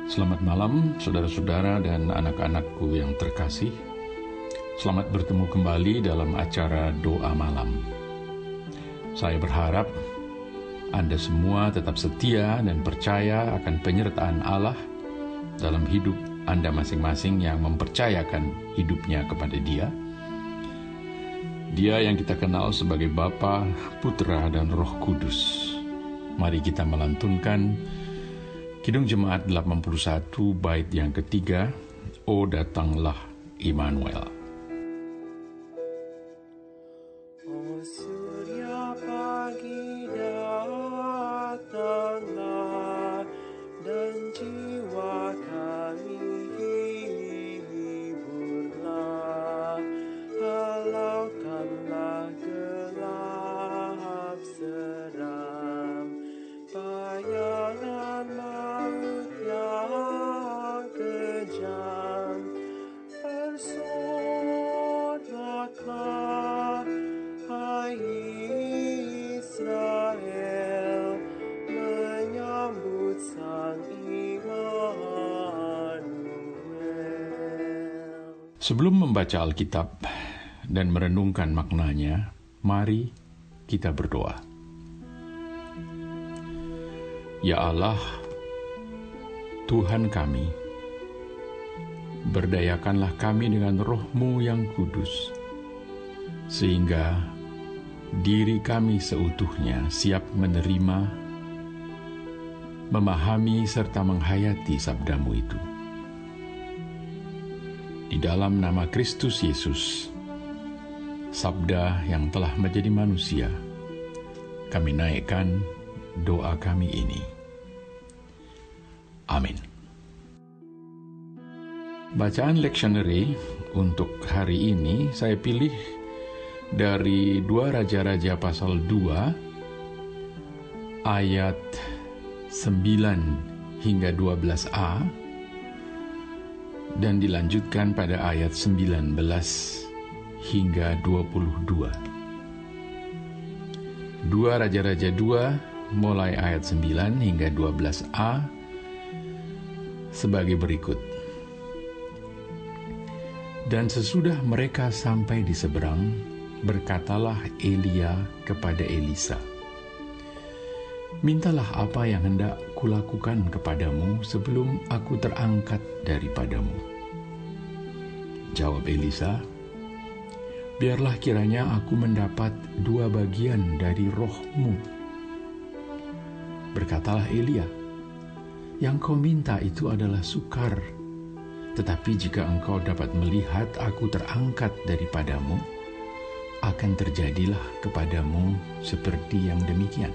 Selamat malam, saudara-saudara dan anak-anakku yang terkasih. Selamat bertemu kembali dalam acara Doa Malam. Saya berharap Anda semua tetap setia dan percaya akan penyertaan Allah dalam hidup Anda masing-masing yang mempercayakan hidupnya kepada Dia. Dia yang kita kenal sebagai Bapa, Putra, dan Roh Kudus. Mari kita melantunkan Kidung Jemaat 81 bait yang ketiga, O datanglah Immanuel. O surya pagi datanglah, dan jiwa kami hiburlah. Halaukanlah gelap seram, bayangan maut yang kejam. Bersoraklah, hai Israel, menyambut Sang Immanuel. Sebelum membaca Alkitab dan merenungkan maknanya, mari kita berdoa. Ya Allah, Tuhan kami, berdayakanlah kami dengan Roh-Mu yang kudus, sehingga diri kami seutuhnya siap menerima, memahami, serta menghayati sabda-Mu itu. Di dalam nama Kristus Yesus, sabda yang telah menjadi manusia, kami naikkan doa kami ini. Amin. Bacaan lectionary untuk hari ini saya pilih dari 2 Raja-Raja pasal 2 ayat 9 hingga 12a dan dilanjutkan pada ayat 19 hingga 22. 2 Raja-Raja 2 mulai ayat 9 hingga 12a sebagai berikut. Dan sesudah mereka sampai di seberang, berkatalah Elia kepada Elisa, "Mintalah apa yang hendak kulakukan kepadamu sebelum aku terangkat daripadamu." Jawab Elisa, "Biarlah kiranya aku mendapat 2 bagian dari roh-Mu." Berkatalah Elia, "Yang kau minta itu adalah sukar. Tetapi jika engkau dapat melihat aku terangkat daripadamu, akan terjadilah kepadamu seperti yang demikian.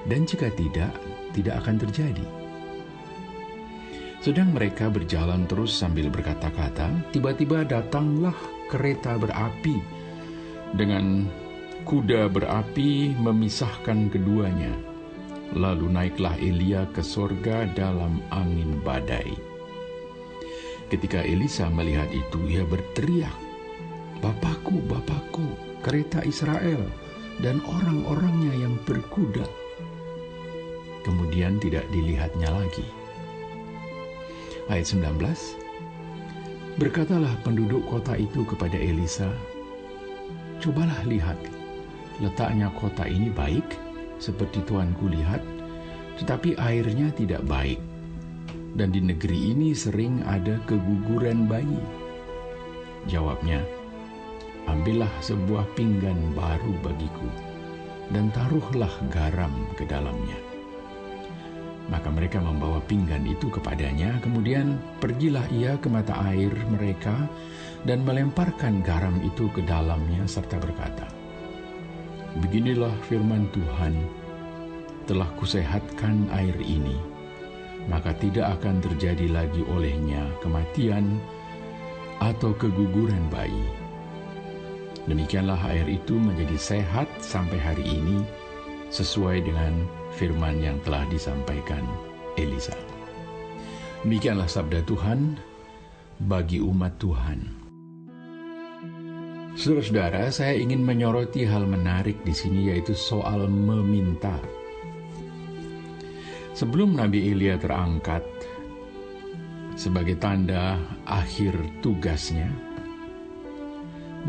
Dan jika tidak, tidak akan terjadi." Sedang mereka berjalan terus sambil berkata-kata, tiba-tiba datanglah kereta berapi dengan kuda berapi memisahkan keduanya. Lalu naiklah Elia ke sorga dalam angin badai. Ketika Elisa melihat itu, ia berteriak, "Bapakku, Bapakku, kereta Israel dan orang-orangnya yang berkuda." Kemudian tidak dilihatnya lagi. Ayat 19, berkatalah penduduk kota itu kepada Elisa, "Cobalah lihat, letaknya kota ini baik, seperti tuanku lihat, tetapi airnya tidak baik. Dan di negeri ini sering ada keguguran bayi." Jawabnya, "Ambillah sebuah pinggan baru bagiku, dan taruhlah garam ke dalamnya." Maka mereka membawa pinggan itu kepadanya, kemudian pergilah ia ke mata air mereka dan melemparkan garam itu ke dalamnya serta berkata, "Beginilah firman Tuhan, telah kusehatkan air ini, maka tidak akan terjadi lagi olehnya kematian atau keguguran bayi." Demikianlah air itu menjadi sehat sampai hari ini, sesuai dengan firman yang telah disampaikan Elisa. Demikianlah sabda Tuhan bagi umat Tuhan. Saudara-saudara, saya ingin menyoroti hal menarik di sini, yaitu soal meminta. Sebelum Nabi Elia terangkat sebagai tanda akhir tugasnya,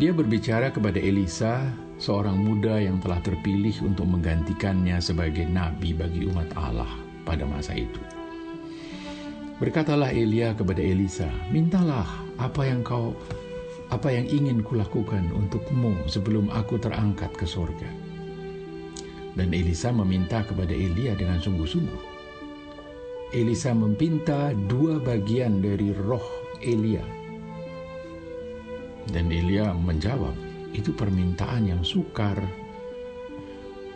dia berbicara kepada Elisa, seorang muda yang telah terpilih untuk menggantikannya sebagai nabi bagi umat Allah pada masa itu. Berkatalah Elia kepada Elisa, "Mintalah apa yang ingin kulakukan untukmu sebelum aku terangkat ke sorga." Dan Elisa meminta kepada Elia dengan sungguh-sungguh. Elisa meminta 2 bagian dari roh Elia. Dan Elia menjawab, "Itu permintaan yang sukar.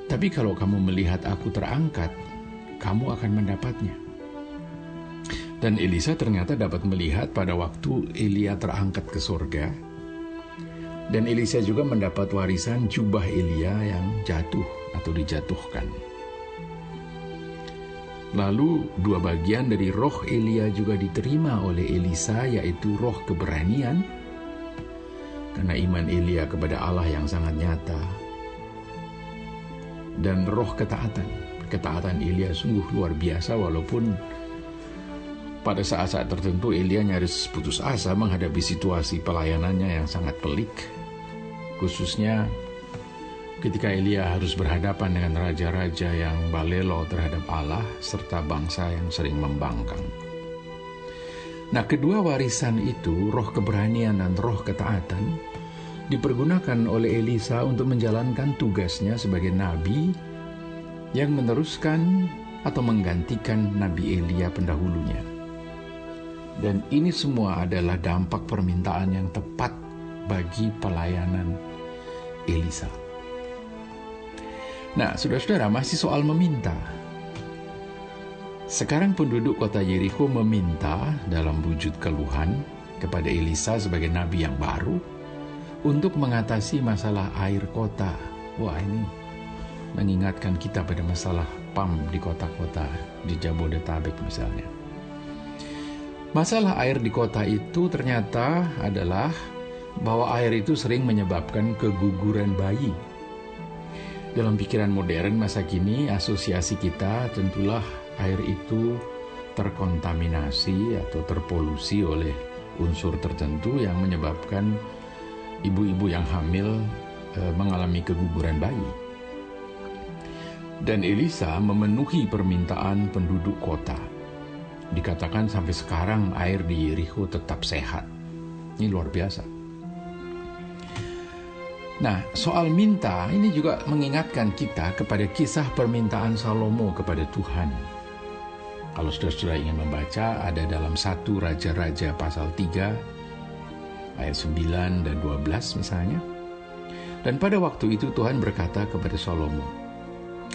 Tapi kalau kamu melihat aku terangkat, kamu akan mendapatnya." Dan Elisa ternyata dapat melihat pada waktu Elia terangkat ke surga. Dan Elisa juga mendapat warisan jubah Elia yang jatuh atau dijatuhkan. Lalu 2 bagian dari roh Elia juga diterima oleh Elisa, yaitu roh keberanian, karena iman Elia kepada Allah yang sangat nyata, dan roh ketaatan. Ketaatan Elia sungguh luar biasa, walaupun pada saat-saat tertentu Elia nyaris putus asa menghadapi situasi pelayanannya yang sangat pelik, khususnya ketika Elia harus berhadapan dengan raja-raja yang balelo terhadap Allah serta bangsa yang sering membangkang. Nah, kedua warisan itu, roh keberanian dan roh ketaatan, dipergunakan oleh Elisa untuk menjalankan tugasnya sebagai nabi yang meneruskan atau menggantikan Nabi Elia pendahulunya. Dan ini semua adalah dampak permintaan yang tepat bagi pelayanan Elisa. Nah, saudara-saudara, masih soal meminta. Sekarang penduduk kota Yeriko meminta dalam wujud keluhan kepada Elisa sebagai nabi yang baru untuk mengatasi masalah air kota. Wah, ini mengingatkan kita pada masalah PAM di kota-kota di Jabodetabek misalnya. Masalah air di kota itu ternyata adalah bahwa air itu sering menyebabkan keguguran bayi. Dalam pikiran modern masa kini, asosiasi kita tentulah air itu terkontaminasi atau terpolusi oleh unsur tertentu yang menyebabkan ibu-ibu yang hamil mengalami keguguran bayi. Dan Elisa memenuhi permintaan penduduk kota. Dikatakan sampai sekarang air di Yeriko tetap sehat. Ini luar biasa. Nah, soal minta ini juga mengingatkan kita kepada kisah permintaan Salomo kepada Tuhan. Kalau saudara-saudara ingin membaca, ada dalam 1 Raja-Raja pasal 3, ayat 9 dan 12 misalnya. Dan pada waktu itu Tuhan berkata kepada Salomo,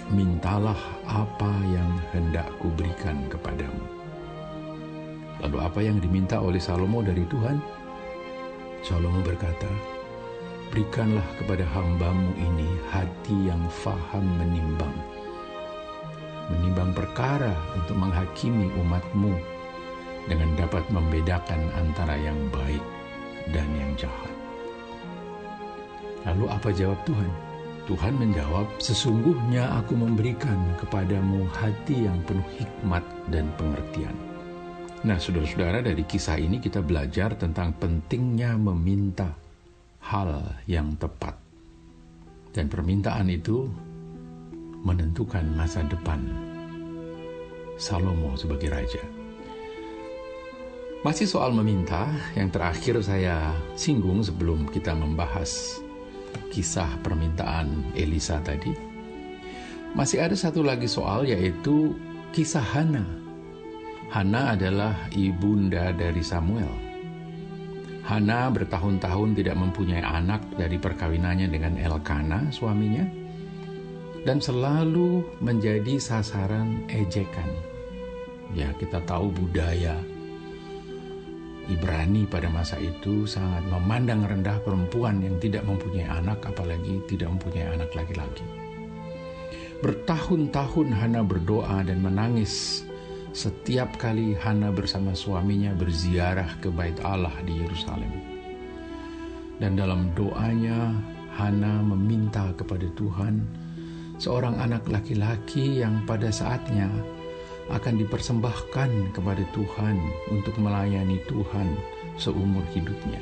"Mintalah apa yang hendak kuberikan kepadamu." Lalu apa yang diminta oleh Salomo dari Tuhan? Salomo berkata, "Berikanlah kepada hambamu ini hati yang faham menimbang perkara untuk menghakimi umatmu dengan dapat membedakan antara yang baik dan yang jahat." Lalu apa jawab Tuhan? Tuhan menjawab, "Sesungguhnya aku memberikan kepadamu hati yang penuh hikmat dan pengertian." Nah, saudara-saudara, dari kisah ini kita belajar tentang pentingnya meminta hal yang tepat. Dan permintaan itu menentukan masa depan Salomo sebagai raja. Masih soal meminta, yang terakhir saya singgung sebelum kita membahas kisah permintaan Elisa tadi. Masih ada satu lagi soal, yaitu kisah Hana. Hana adalah ibunda dari Samuel. Hana bertahun-tahun tidak mempunyai anak dari perkawinannya dengan Elkana, suaminya, dan selalu menjadi sasaran ejekan. Ya, kita tahu budaya Ibrani pada masa itu sangat memandang rendah perempuan yang tidak mempunyai anak, apalagi tidak mempunyai anak laki-laki. Bertahun-tahun Hana berdoa dan menangis setiap kali Hana bersama suaminya berziarah ke Bait Allah di Yerusalem. Dan dalam doanya, Hana meminta kepada Tuhan seorang anak laki-laki yang pada saatnya akan dipersembahkan kepada Tuhan untuk melayani Tuhan seumur hidupnya.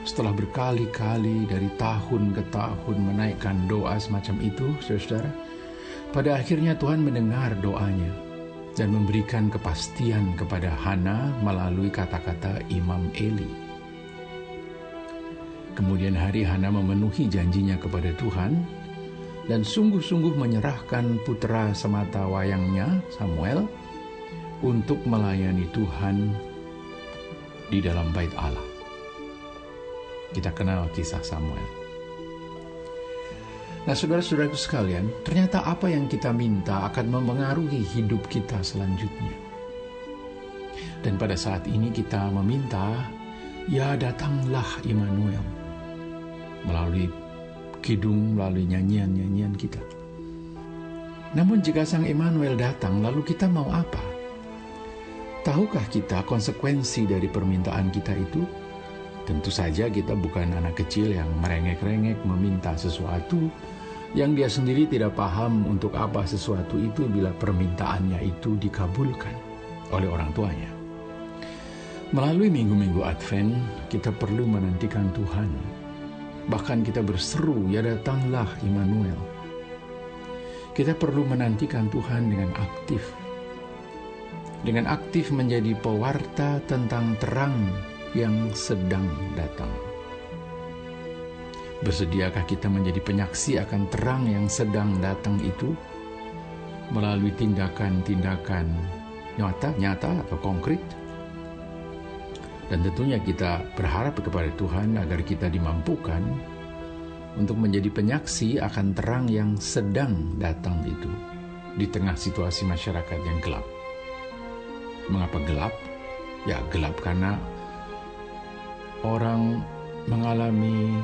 Setelah berkali-kali dari tahun ke tahun menaikkan doa semacam itu, saudara, pada akhirnya Tuhan mendengar doanya dan memberikan kepastian kepada Hana melalui kata-kata Imam Eli. Kemudian hari Hana memenuhi janjinya kepada Tuhan dan sungguh-sungguh menyerahkan putra semata wayangnya, Samuel, untuk melayani Tuhan di dalam bait Allah. Kita kenal kisah Samuel. Nah, saudara-saudaraku sekalian, ternyata apa yang kita minta akan mempengaruhi hidup kita selanjutnya. Dan pada saat ini kita meminta, ya datanglah Immanuel, melalui kidung, melalui nyanyian-nyanyian kita. Namun jika Sang Immanuel datang, lalu kita mau apa? Tahukah kita konsekuensi dari permintaan kita itu? Tentu saja kita bukan anak kecil yang merengek-rengek meminta sesuatu yang dia sendiri tidak paham untuk apa sesuatu itu bila permintaannya itu dikabulkan oleh orang tuanya. Melalui minggu-minggu Advent, kita perlu menantikan Tuhan. Bahkan kita berseru, ya datanglah Immanuel. Kita perlu menantikan Tuhan dengan aktif. Dengan aktif menjadi pewarta tentang terang yang sedang datang. Bersediakah kita menjadi penyaksi akan terang yang sedang datang itu melalui tindakan-tindakan nyata atau konkret? Dan tentunya kita berharap kepada Tuhan agar kita dimampukan untuk menjadi penyaksi akan terang yang sedang datang itu di tengah situasi masyarakat yang gelap. Mengapa gelap? Ya, gelap karena orang mengalami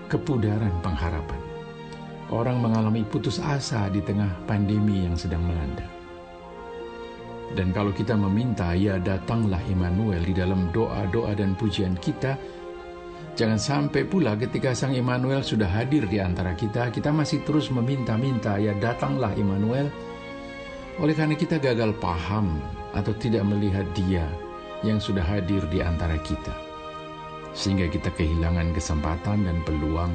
kepudaran pengharapan. Orang mengalami putus asa di tengah pandemi yang sedang melanda. Dan kalau kita meminta, ya datanglah Immanuel di dalam doa-doa dan pujian kita, jangan sampai pula ketika Sang Immanuel sudah hadir di antara kita, kita masih terus meminta-minta, ya datanglah Immanuel, oleh karena kita gagal paham atau tidak melihat Dia yang sudah hadir di antara kita. Sehingga kita kehilangan kesempatan dan peluang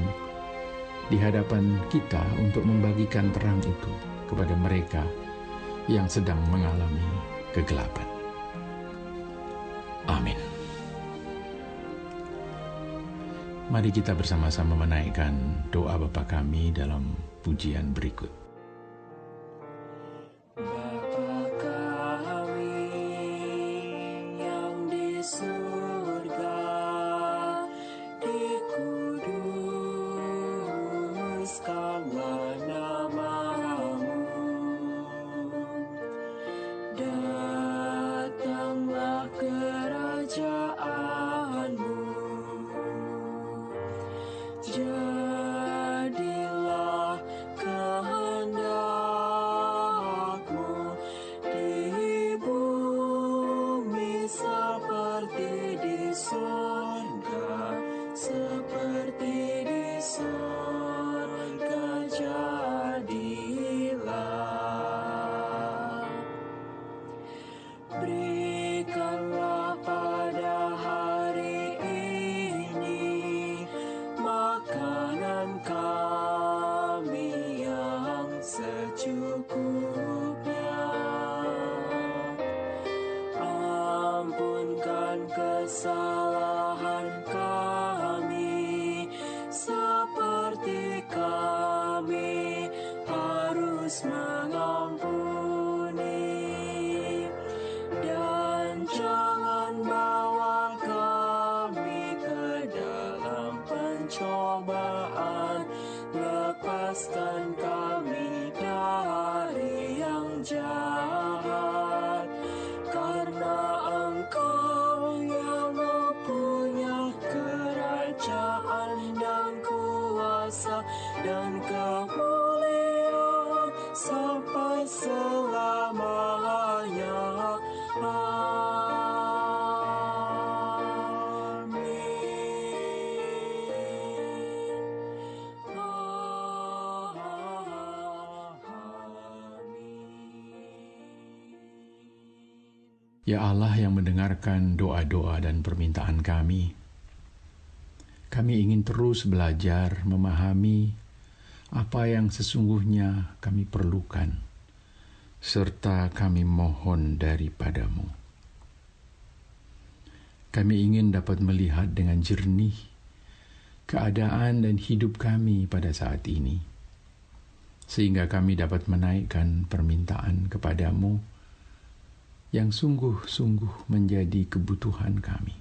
di hadapan kita untuk membagikan terang itu kepada mereka yang sedang mengalami kegelapan. Amin. Mari kita bersama-sama menaikkan doa Bapa kami dalam pujian berikut. Bapa kami yang di surga, dikuduskanlah nama-Mu, datanglah kerajaan-Mu, jadilah kehendak-Mu di bumi seperti di surga, seperti di surga jadilah. Berikanlah pada hari ini makanan kami yang secukupnya. Ampunkan kesalahan kami seperti kami harus mengampuni, dan jangan bawa kami ke dalam pencobaan, lepaskan kami dari yang jahat, karena Engkau yang mempunyai kerajaan dan kuasa dan kemuliaan sampai selamanya. Amin. Ya Allah yang mendengarkan doa-doa dan permintaan kami ingin terus belajar memahami apa yang sesungguhnya kami perlukan, serta kami mohon daripadamu. Kami ingin dapat melihat dengan jernih keadaan dan hidup kami pada saat ini, sehingga kami dapat menaikkan permintaan kepadamu yang sungguh-sungguh menjadi kebutuhan kami.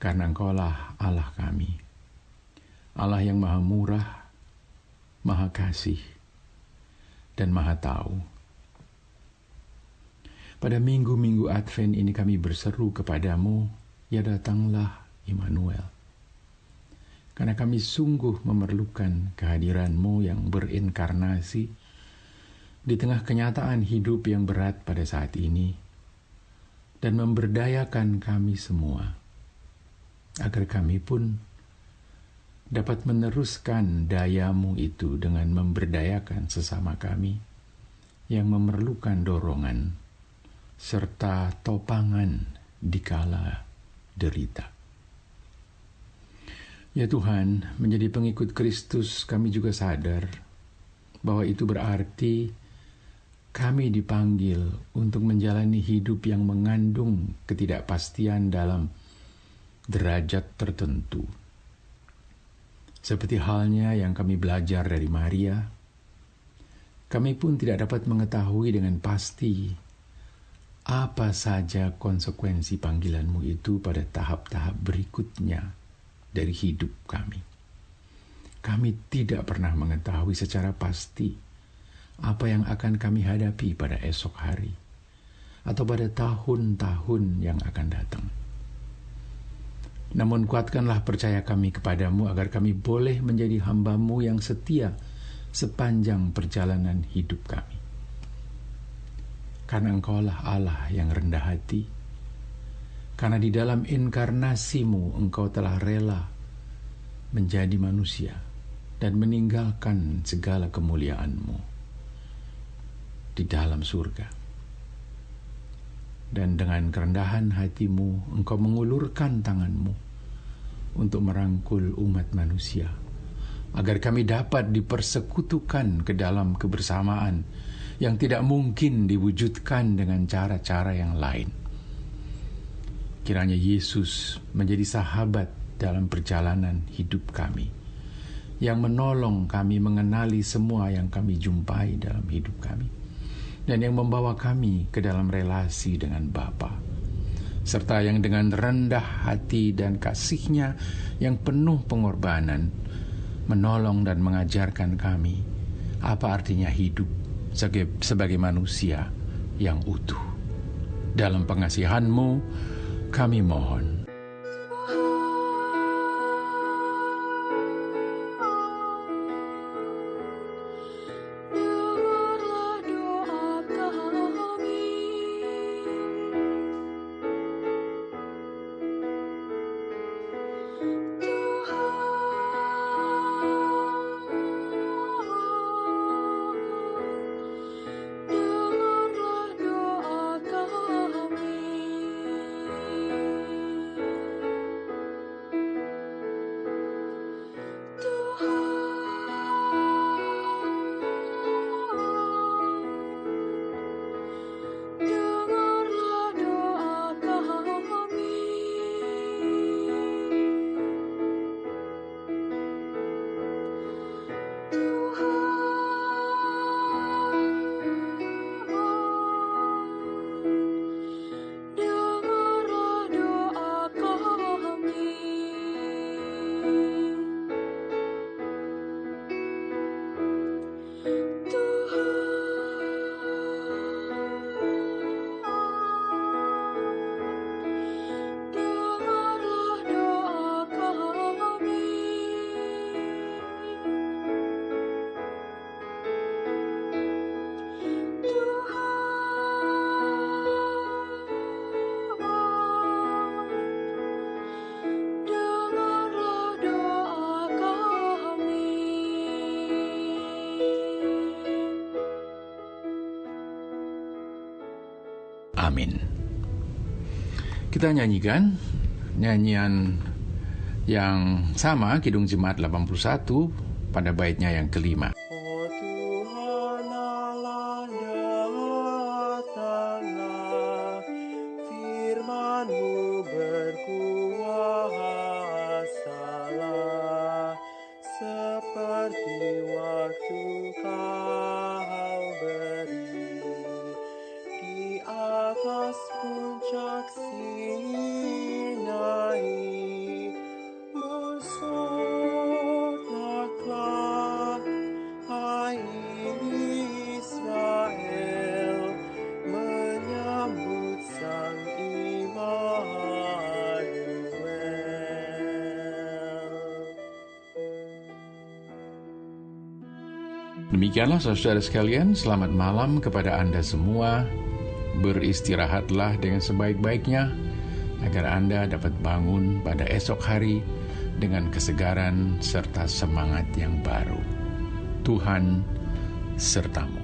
Karena Engkaulah Allah kami, Allah yang maha murah, maha kasih, dan maha tahu. Pada minggu-minggu Advent ini kami berseru kepadamu, ya datanglah Immanuel. Karena kami sungguh memerlukan kehadiran-Mu yang berinkarnasi di tengah kenyataan hidup yang berat pada saat ini, dan memberdayakan kami semua, agar kami pun dapat meneruskan daya-Mu itu dengan memberdayakan sesama kami yang memerlukan dorongan serta topangan di kala derita. Ya Tuhan, menjadi pengikut Kristus kami juga sadar bahwa itu berarti kami dipanggil untuk menjalani hidup yang mengandung ketidakpastian dalam derajat tertentu. Seperti halnya yang kami belajar dari Maria, kami pun tidak dapat mengetahui dengan pasti apa saja konsekuensi panggilan-Mu itu pada tahap-tahap berikutnya dari hidup kami. Kami tidak pernah mengetahui secara pasti apa yang akan kami hadapi pada esok hari atau pada tahun-tahun yang akan datang. Namun kuatkanlah percaya kami kepadamu agar kami boleh menjadi hamba-Mu yang setia sepanjang perjalanan hidup kami. Karena Engkaulah Allah yang rendah hati, karena di dalam inkarnasi-Mu Engkau telah rela menjadi manusia dan meninggalkan segala kemuliaan-Mu di dalam surga. Dan dengan kerendahan hati-Mu, Engkau mengulurkan tangan-Mu untuk merangkul umat manusia, agar kami dapat dipersekutukan ke dalam kebersamaan yang tidak mungkin diwujudkan dengan cara-cara yang lain. Kiranya Yesus menjadi sahabat dalam perjalanan hidup kami, yang menolong kami mengenali semua yang kami jumpai dalam hidup kami, dan yang membawa kami ke dalam relasi dengan Bapa, serta yang dengan rendah hati dan kasih-Nya yang penuh pengorbanan menolong dan mengajarkan kami apa artinya hidup sebagai manusia yang utuh. Dalam pengasihan-Mu kami mohon. Amin. Kita nyanyikan nyanyian yang sama, Kidung Jemaat 81 pada baitnya yang kelima. Oh Tuhan Allah, datanglah, firman-Mu berkuasalah, seperti waktu Kau beri di atas puncak Sinai. Bersodaklah, hai Israel, menyambut Sang Immanuel. Demikianlah saudara sekalian, selamat malam kepada Anda semua. Beristirahatlah dengan sebaik-baiknya, agar Anda dapat bangun pada esok hari dengan kesegaran serta semangat yang baru. Tuhan sertamu.